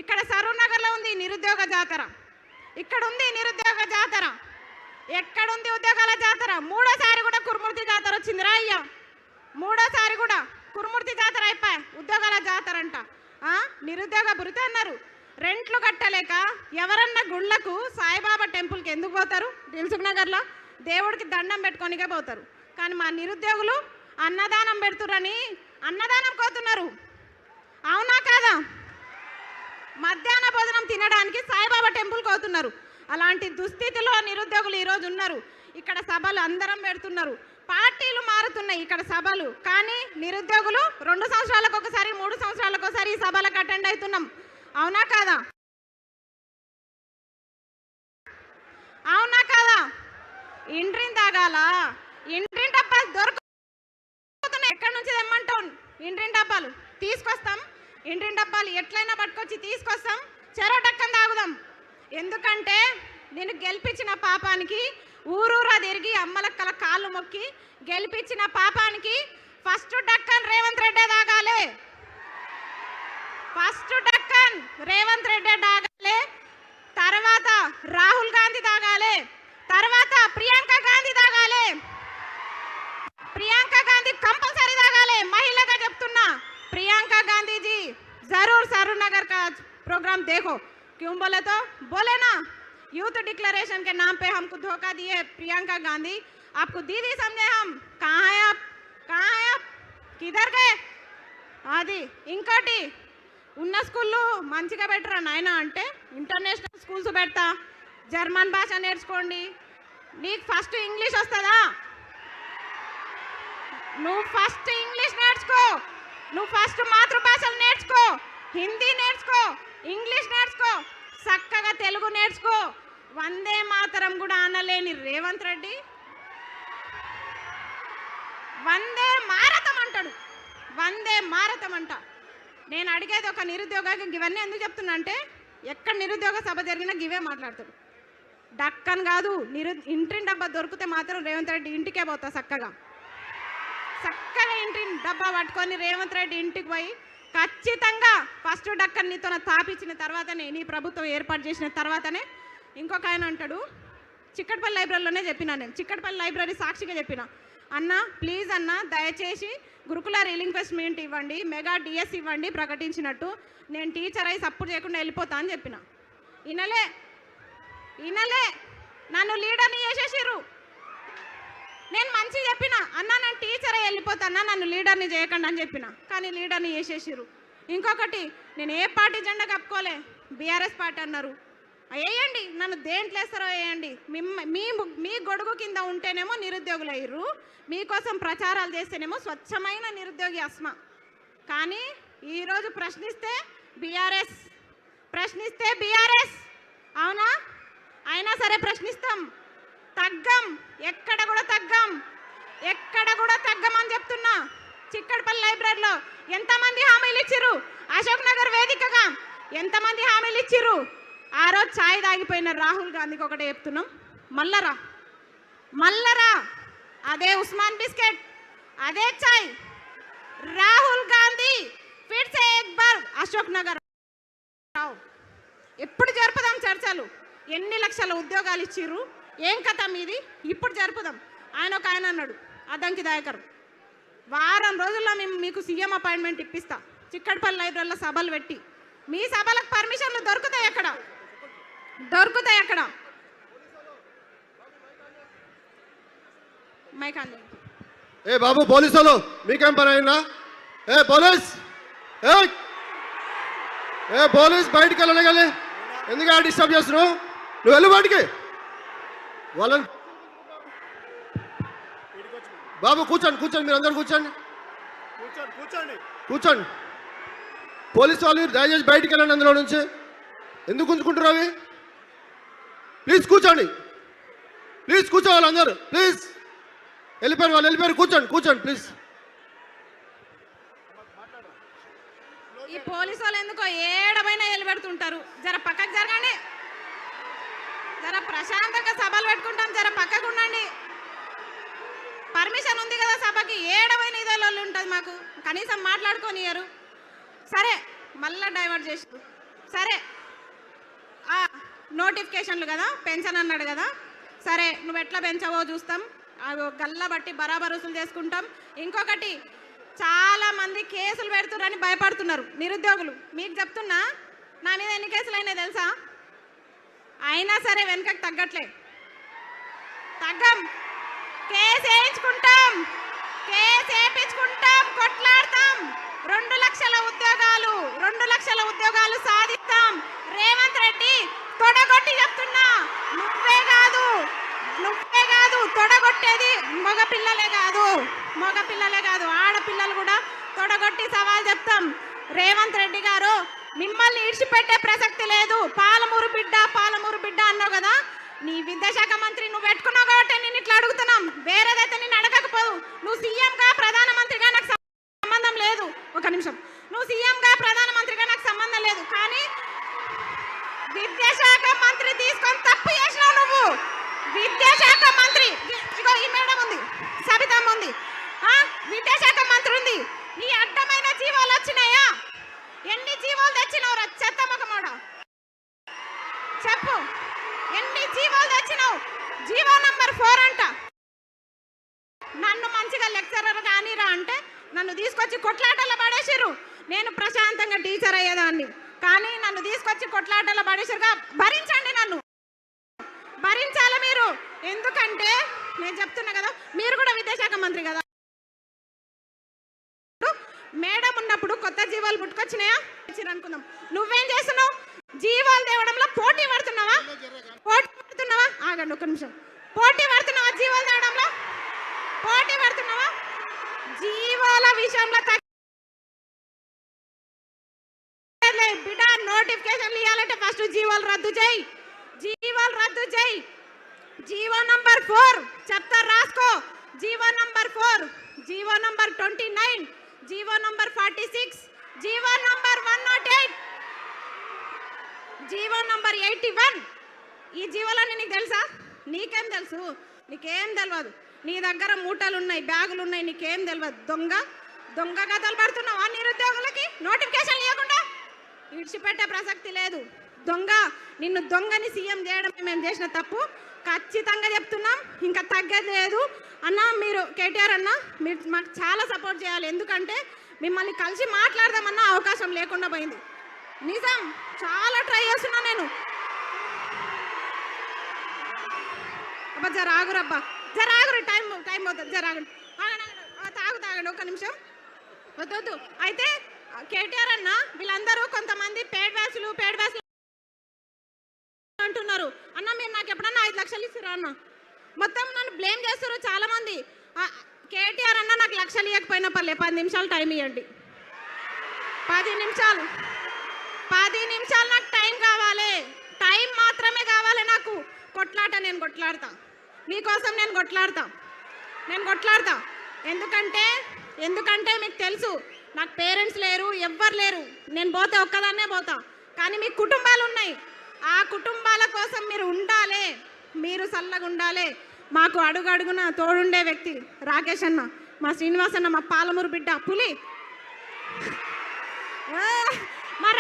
ఇక్కడ సరూర్ నగర్లో ఉంది నిరుద్యోగ జాతర, ఇక్కడ ఉంది నిరుద్యోగ జాతర, ఎక్కడుంది ఉద్యోగాల జాతర? మూడోసారి కూడా కురుమూర్తి జాతర వచ్చిందిరా అయ్యా, మూడోసారి కూడా కురుమూర్తి జాతర అయిపోయా, ఉద్యోగాల జాతర అంట. నిరుద్యోగ భృతి అన్నారు. రెంట్లు కట్టలేక ఎవరన్నా గుళ్ళకు సాయిబాబా టెంపుల్కి ఎందుకు పోతారు? దిల్సుఖ్ నగర్లో దేవుడికి దండం పెట్టుకొనికే పోతారు. కానీ మా నిరుద్యోగులు అన్నదానం పెడుతురని అన్నదానం కోతున్నారు. అవునా కాదా? మధ్యాహ్న భోజనం తినడానికి సాయిబాబా టెంపుల్కి పోతున్నారు. అలాంటి దుస్థితిలో నిరుద్యోగులు ఈరోజు ఉన్నారు. ఇక్కడ సభలు అందరం పెడుతున్నారు, పార్టీలు మారుతున్నాయి ఇక్కడ సభలు, కానీ నిరుద్యోగులు 2 సంవత్సరాలకు ఒకసారి 3 సంవత్సరాలకు ఒకసారి ఈ సభలకు అటెండ్ అవుతున్నాం. అవునా కాదా? అవునా కాదా? ఇంట్రీని తాగాల, ఇంట్రీని డబ్బాలు దొరుకుతున్నాయి. ఎక్కడి నుంచి తెమ్మంటాం? ఇంట్రీని డబ్బాలు తీసుకొస్తాం, ఇంట్రీని డబ్బాలు ఎట్లయినా పట్టుకొచ్చి తీసుకొస్తాం, చెరో డక్కని తాగుదాం. ఎందుకంటే నేను గెలిపించిన పాపానికి ఊరూరా తిరిగి అమ్మలక్కల కాళ్ళు మొక్కి గెలిపించిన పాపానికి ఫస్ట్ డక్కన్ రేవంత్ రెడ్డి తాగాలి, ఫస్ట్ డక్కన్ రేవంత్ రెడ్డి తాగాలి, తర్వాత రాహుల్ గాంధీ తాగాలి, తర్వాత ప్రియాంక గాంధీ తాగాలి, ప్రియాంక గాంధీ कंपलसरी తాగాలి. మహిళగా చెప్తున్నా, प्रियंका गांधी जी जरूर सरूर नगर का प्रोग्राम देखो. क्यों बोले तो बोले ना, यूथ डिक्लेरेशन के नाम पे हमको धोखा दिए प्रियंका गांधी. आपको दीदी समझे हम? कहाँ है आप? कहाँ है आप? किधर गए? అది ఇంకోటి ఉన్న స్కూల్లో మంచిగా పెట్టరా నాయన అంటే ఇంటర్నేషనల్ స్కూల్స్ పెడతా, జర్మన్ భాష నేర్చుకోండి. నీకు ఫస్ట్ ఇంగ్లీష్ వస్తుందా? నువ్వు ఫస్ట్ ఇంగ్లీష్ నేర్చుకో, నువ్వు ఫస్ట్ మాతృభాషలు నేర్చుకో, హిందీ నేర్చుకో, ఇంగ్లీష్ నేర్చుకో, చక్కగా తెలుగు నేర్చుకో. వందే మాతరం కూడా అనలేని రేవంత్ రెడ్డి వందే మారతం అంటాడు, వందే మారతం అంట. నేను అడిగేది ఒక నిరుద్యోగకి ఇవన్నీ ఎందుకు చెప్తున్నా అంటే, ఎక్కడ నిరుద్యోగ సభ జరిగినా గివే మాట్లాడతాడు. డక్కన్ కాదు, ఇంటిని డబ్బా దొరికితే మాత్రం రేవంత్ రెడ్డి ఇంటికే పోతా, చక్కగా చక్కగా ఇంటిని డబ్బా పట్టుకొని రేవంత్ రెడ్డి ఇంటికి పోయి ఖచ్చితంగా ఫస్ట్ డక్కన్ నీతో తాపించిన తర్వాతనే, నీ ప్రభుత్వం ఏర్పాటు చేసిన తర్వాతనే. ఇంకొక ఆయన అంటాడు, చిక్కడపల్లి లైబ్రరీలోనే చెప్పినా నేను, చిక్కడపల్లి లైబ్రరీ సాక్షిగా చెప్పిన, అన్న ప్లీజ్ అన్న దయచేసి గురుకుల రీలింక్వెస్ట్మెంట్ ఇవ్వండి, మెగా డిఎస్ ఇవ్వండి ప్రకటించినట్టు, నేను టీచర్ అయి సపోర్ట్ చేయకుండా వెళ్ళిపోతా అని చెప్పిన. ఇనలే ఇనలే నన్ను లీడర్ని చేసేసిర్రు. నేను మంచిగా చెప్పిన, అన్న నేను టీచర్ అయి వెళ్ళిపోతాన్నా, నన్ను లీడర్ని చేయకండి అని చెప్పిన, కానీ లీడర్ని చేసేసిర్రు. ఇంకొకటి, నేను ఏ పార్టీ జెండా కప్పుకోలే, బీఆర్ఎస్ పార్టీ అన్నారు. వేయండి, నన్ను దేంట్లో వేస్తారో వేయండి. మీ గొడుగు కింద ఉంటేనేమో నిరుద్యోగులు అయ్యారు, మీకోసం ప్రచారాలు చేస్తేనేమో స్వచ్ఛమైన నిరుద్యోగి అస్మా. కానీ ఈరోజు ప్రశ్నిస్తే బీఆర్ఎస్, ప్రశ్నిస్తే బీఆర్ఎస్. అవునా? అయినా సరే ప్రశ్నిస్తాం, తగ్గం, ఎక్కడ కూడా తగ్గం, ఎక్కడ కూడా తగ్గమని చెప్తున్నా. చిక్కడపల్లి లైబ్రరీలో ఎంతమంది హామీలు ఇచ్చిర్రు? అశోక్ నగర్ వేదికగా ఎంతమంది హామీలు ఇచ్చిర్రు? ఆ రోజు ఛాయ్ తాగిపోయిన రాహుల్ గాంధీకి ఒకటే చెప్తున్నాం, మల్లరా మల్లరా, అదే ఉస్మాన్ బిస్కెట్, అదే ఛాయ్. రాహుల్ గాంధీ ఫిర్ సే ఏక్ బార్ అశోక్ నగర్ రావు. ఎప్పుడు జరుపుదాం చర్చలు? ఎన్ని లక్షల ఉద్యోగాలు ఇచ్చిర్రు? ఏం కథ మీది? ఇప్పుడు జరుపుదాం. ఆయన అన్నాడు, అద్దంకి దయాకర్, వారం రోజుల్లో మేము మీకు సీఎం అపాయింట్మెంట్ ఇప్పిస్తా, చిక్కడపల్లి లైబ్రరీలో సభలు పెట్టి. మీ సభలకు పర్మిషన్లు దొరుకుతాయి అక్కడ, దొరుకుతాయి అక్కడ. మైకాండి ఏ బాబు పోలీసులు మీకేం పని అయిందా? ఏ పోలీస్, ఏ పోలీస్ బయటికి వెళ్ళగలి, ఎందుకు డిస్టర్బ్ చేస్తున్నావు? నువ్వు వెళ్ళు బయటికి. వాళ్ళని బాబు కూర్చోండి, కూర్చోండి, మీరు అందరు కూర్చోండి, కూర్చోండి, కూర్చోండి. పోలీసు వాళ్ళు దయచేసి బయటికి వెళ్ళండి అందులో నుంచి. ఎందుకు ఉంచుకుంటారు అవి? ప్లీజ్ కూర్చోండి, ప్లీజ్ కూర్చోవాలి అందరు, ప్లీజ్. వెళ్ళిపోయారు వాళ్ళు, వెళ్ళిపోయారు, కూర్చోండి, కూర్చోండి ప్లీజ్. ఈ పోలీసు వాళ్ళు ఎందుకో ఏడమైనా నిలబెడుతుంటారు. జర పక్కకు జరగండి, జర ప్రశాంతంగా సభలు పెట్టుకుంటాం, జర పక్కకు ఉండండి. పర్మిషన్ ఉంది కదా సభకి, ఏడమైన ఇదేళ్ళు ఉంటుంది మాకు, కనీసం మాట్లాడుకోనియరు. సరే మళ్ళీ డైవర్ట్ చేసి సరే నోటిఫికేషన్లు కదా పెన్షన్ అన్నాడు కదా, సరే నువ్వు ఎట్లా పెంచావో చూస్తాం, అవి గల్ల బట్టి బరాబర్ వసూలు చేసుకుంటాం. ఇంకొకటి, చాలా మంది కేసులు పెడుతున్నారని భయపడుతున్నారు నిరుద్యోగులు. మీకు చెప్తున్నా, నా మీద ఎన్ని కేసులు అయినాయి తెలుసా? అయినా సరే వెనకకి తగ్గట్లే, తగ్గం. Case వేయించుకుంటాం, case వేయించుకుంటాం, కొట్లాడతాం. 2 లక్షల ఉద్యోగాలు, 2 లక్షల ఉద్యోగాలు సాధిస్తాం. రేవంత్ రెడ్డి తొడగొట్టి చెప్తున్నా, నువ్వే కాదు తొడగొట్టేది మగపిల్లలే కాదు ఆడపిల్లలు కూడా తొడగొట్టి సవాల్ చెప్తాం. రేవంత్ రెడ్డి గారు, మిమ్మల్ని ఇడిచిపెట్టే ప్రసక్తి లేదు. పాలమూరు బిడ్డ అన్నావు కదా, నీ విద్యాశాఖ మంత్రి నువ్వు పెట్టుకున్నావు కాబట్టి నేను ఇట్లా అడుగుతున్నాం. వేరేదైతే నేను అడగకపోదు. నువ్వు సీఎంగా ప్రధానమంత్రిగా నాకు సంబంధం లేదు. ఒక నిమిషం, నువ్వు సీఎంగా ప్రధానమంత్రిగా నాకు సంబంధం లేదు, కానీ విద్యాశాఖ మంత్రి తీసుకొని తప్పు చేసినావు నువ్వు. విద్యాశాఖ మంత్రి, ఇగో ఈ మేడం ఉంది, సబితమ్మ ఉంది, విద్యాశాఖ మంత్రి ఉంది. నీ అడ్డమైన జీవాలు వచ్చినాయా? ఎన్ని జీవాలు తెచ్చినావు రా చెత్తమ్మకమోడ? చెప్పు, ఎన్ని జీవాలు తెచ్చినావు? జీవో నంబర్ 4 అంట. నన్ను మంచిగా లెక్చరర్ కానీరా అంటే నన్ను తీసుకొచ్చి కొట్లాటలో పడేసిర్రు. నేను ప్రశాంతంగా టీచర్ అయ్యేదాన్ని, కానీ నన్ను తీసుకొచ్చి కొట్లాటలో పడేసిరుగా. భరించండి, నన్ను భరించాలి మీరు. ఎందుకంటే నేను చెప్తున్నా కదా, మీరు కూడా విద్యాశాఖ మంత్రి కదా. మేడం ఉన్నప్పుడు కొత్త జీవాలు పుట్టుకొచ్చినాయా అనుకుందాం. నువ్వేం చేస్తున్నావు? జీవాలు తేవడంలో పోటీ పడుతున్నావా? ఆగండి ఒక నిమిషం. పోటీ పడుతున్నావా? జీవాలు తేవడంలో పోటీ పడుతున్నావా? జీవాల విషయంలో బిడ్డ నోటిఫికేషన్లు ఇవ్వాలంటే ఫస్ట్ జీవాలు రద్దు చేయి. జీవో నంబర్ 4 చెప్తా, రాసుకో. GO number 4, GO number 29, GO number 46, GO number 108, GO number 81. ఈ జీవోలన్నీ నీకు తెలుసా? నీకేం తెలుసు? నీకేం తెలియదు. నీ దగ్గర మూటలు ఉన్నాయి, బ్యాగులు ఉన్నాయి, నీకేం తెలియదు. దొంగ కథలు పడుతున్నావా నిరుద్యోగులకి? నోటిఫికేషన్ ఇవ్వకుండా విడిచిపెట్టే ప్రసక్తి లేదు. నిన్ను దొంగని సీఎం చేయడం మేము చేసిన తప్పు, ఖచ్చితంగా చెప్తున్నాం. ఇంకా తగ్గేది లేదు అన్న. మీరు కేటీఆర్ అన్న, మీరు మాకు చాలా సపోర్ట్ చేయాలి. ఎందుకంటే మిమ్మల్ని కలిసి మాట్లాడదామన్న అవకాశం లేకుండా పోయింది. నిజం, చాలా ట్రై చేస్తున్నా నేను. అబ్బా జరాగురు, టైం అవుతుంది, జరాగండి. తాగండి ఒక నిమిషం. వద్దు. అయితే కేటీఆర్ అన్న, వీళ్ళందరూ కొంతమంది పేడ్ బ్యాచ్లు అంటున్నారు. అన్న మీరు నాకు ఎప్పుడన్నా 5 లక్షలు ఇస్తారా అన్న? మొత్తం నన్ను బ్లేమ్ చేస్తారు చాలా మంది. కేటీఆర్ అన్న, నాకు లక్షలు ఇవ్వకపోయినా పర్లే, 10 నిమిషాలు టైం ఇవ్వండి. 10 నిమిషాలు నాకు టైం కావాలి. టైం మాత్రమే కావాలి నాకు. నేను కొట్లాడతా, మీకోసం నేను కొట్లాడతా. ఎందుకంటే మీకు తెలుసు, నాకు పేరెంట్స్ లేరు, ఎవ్వరు లేరు. నేను పోతే ఒక్కదాన్నే పోతా, కానీ మీకు కుటుంబాలు ఉన్నాయి. ఆ కుటుంబాల కోసం మీరు ఉండాలి, మీరు చల్లగా ఉండాలి. మాకు అడుగడుగున తోడుండే వ్యక్తి రాకేష్ అన్న, మా శ్రీనివాస్ అన్న, మా పాలమూరు బిడ్డ పులి. మా